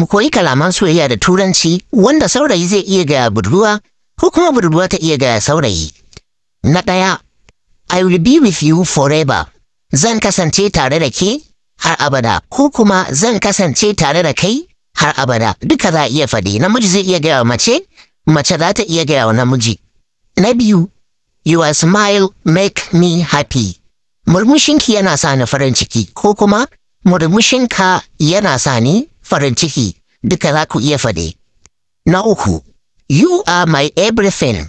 mu koyi kalaman soyayya da turanci wanda saurayi zai iya gaya budurwa ko kuma budurwa ta iya gaya saurayi. Na ɗaya, I will be with you forever. Zan kasance tare da ke har abada ko kuma zan kasance tare da kai har abada. Duka za a iya faɗi. Namiji zai iya gaya wa mace, mace za ta iya gaya wa namiji. Na biyu, your smile make me happy. Murmushinki yana sa ni farin ciki ko kuma murmushinka yana sa ni farin ciki. Duka za ku iya faɗi. Na uku, you are my everything.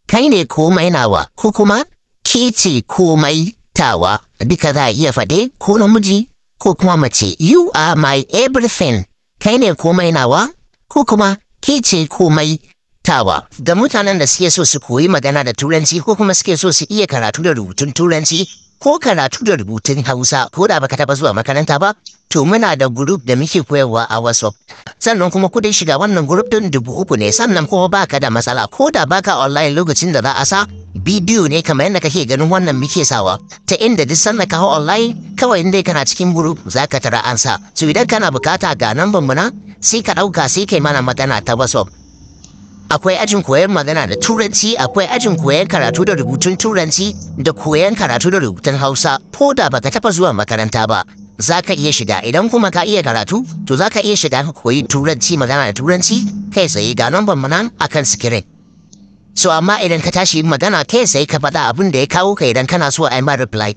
Kai ne komai nawa ko kuma ke ce komai tawa. Duka za a iya faɗi ko namiji ko kuma mace. You are my everything. Kai ne komai nawa ko kuma ke ce komai tawa. Da mutanen da suke so su koyi magana da turanci ko kuma suke so su iya karatu da rubutun turanci ko karatu da rubutun Hausa ko da baka taba zuwa makaranta ba, to muna da group da muke koyarwa a WhatsApp. Sannan kuma kudin shiga wannan group din 3,000 ne. Sannan kuma baka da matsala ko da baka online lokacin da za a sa bidiyo ne kamar yadda kake ganin wannan muke sawa. Ta inda duk sannan ka hau online kawai inda kana cikin group zaka tara an sa. So idan kana bukata ga number mu na sai ka dauka sai kai mana magana ta WhatsApp. Akwai ajin koyon magana da turanci, akwai ajin koyon karatu da rubutun turanci da koyon karatu da rubutun Hausa ko da baka taɓa zuwa makaranta ba. Za ka iya shiga idan kuma ka iya karatu to za ka iya shiga ka koyi turanci magana da turanci kai tsaye ga number mu nan akan screen. So amma idan ka tashi magana kai tsaye ka faɗa abin da ya kawo ka idan kana so a yi ma reply.